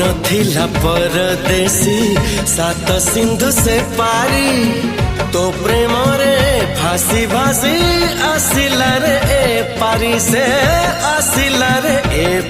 थिला परदेसी सात सिंधु से पारी तो प्रेम रे फांसी भासी आसिला रे ए पारी से आसिला रे ए